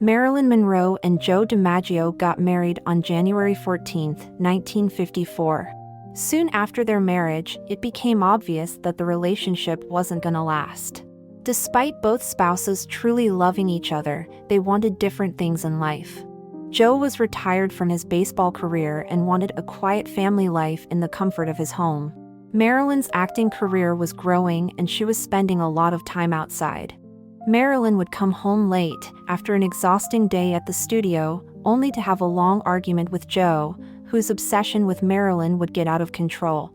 Marilyn Monroe and Joe DiMaggio got married on January 14, 1954. Soon after their marriage, it became obvious that the relationship wasn't gonna last. Despite both spouses truly loving each other, they wanted different things in life. Joe was retired from his baseball career and wanted a quiet family life in the comfort of his home. Marilyn's acting career was growing and she was spending a lot of time outside. Marilyn would come home late after an exhausting day at the studio, only to have a long argument with Joe, whose obsession with Marilyn would get out of control.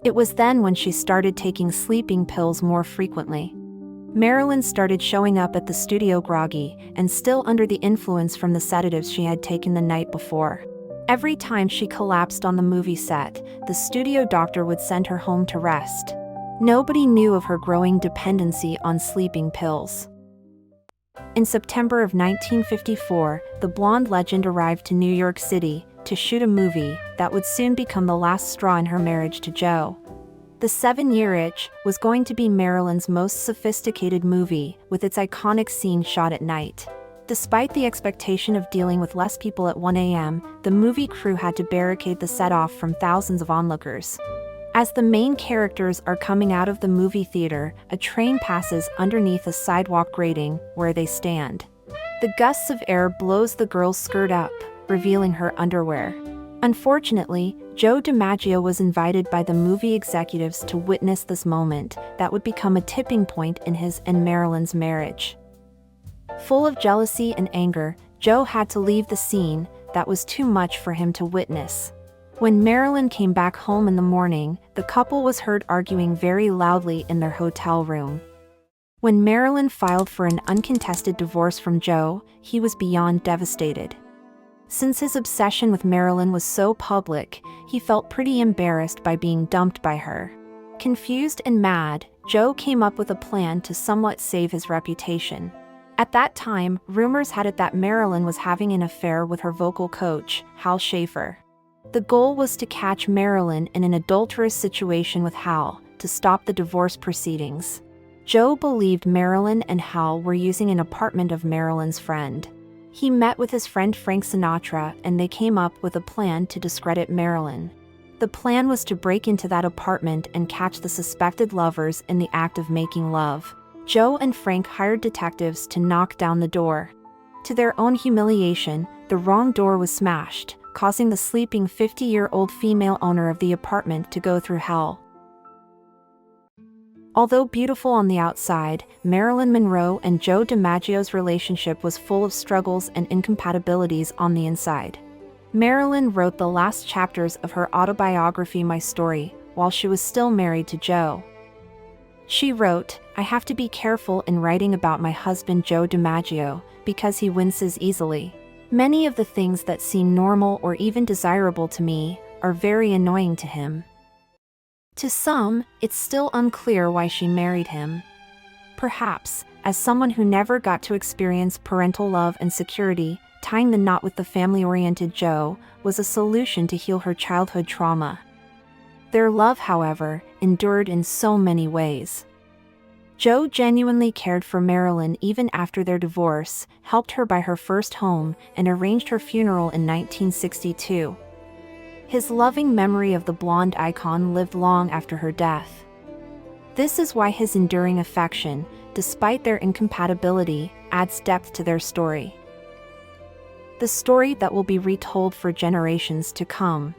It was then when she started taking sleeping pills more frequently. Marilyn started showing up at the studio groggy and still under the influence from the sedatives she had taken the night before. Every time she collapsed on the movie set, the studio doctor would send her home to rest. Nobody knew of her growing dependency on sleeping pills. In September of 1954, the blonde legend arrived to New York City to shoot a movie that would soon become the last straw in her marriage to Joe. The 7-Year Itch was going to be Marilyn's most sophisticated movie, with its iconic scene shot at night. Despite the expectation of dealing with less people at 1 a.m., the movie crew had to barricade the set off from thousands of onlookers. As the main characters are coming out of the movie theater, a train passes underneath a sidewalk grating where they stand. The gusts of air blows the girl's skirt up, revealing her underwear. Unfortunately, Joe DiMaggio was invited by the movie executives to witness this moment that would become a tipping point in his and Marilyn's marriage. Full of jealousy and anger, Joe had to leave the scene that was too much for him to witness. When Marilyn came back home in the morning, the couple was heard arguing very loudly in their hotel room. When Marilyn filed for an uncontested divorce from Joe, he was beyond devastated. Since his obsession with Marilyn was so public, he felt pretty embarrassed by being dumped by her. Confused and mad, Joe came up with a plan to somewhat save his reputation. At that time, rumors had it that Marilyn was having an affair with her vocal coach, Hal Schaefer. The goal was to catch Marilyn in an adulterous situation with Hal, to stop the divorce proceedings. Joe believed Marilyn and Hal were using an apartment of Marilyn's friend. He met with his friend Frank Sinatra and they came up with a plan to discredit Marilyn. The plan was to break into that apartment and catch the suspected lovers in the act of making love. Joe and Frank hired detectives to knock down the door. To their own humiliation, the wrong door was smashed, causing the sleeping 50-year-old female owner of the apartment to go through hell. Although beautiful on the outside, Marilyn Monroe and Joe DiMaggio's relationship was full of struggles and incompatibilities on the inside. Marilyn wrote the last chapters of her autobiography My Story while she was still married to Joe. She wrote, "I have to be careful in writing about my husband Joe DiMaggio because he winces easily. Many of the things that seem normal or even desirable to me are very annoying to him." To some, it's still unclear why she married him. Perhaps, as someone who never got to experience parental love and security, tying the knot with the family-oriented Joe was a solution to heal her childhood trauma. Their love, however, endured in so many ways. Joe genuinely cared for Marilyn even after their divorce, helped her buy her first home, and arranged her funeral in 1962. His loving memory of the blonde icon lived long after her death. This is why his enduring affection, despite their incompatibility, adds depth to their story. The story that will be retold for generations to come.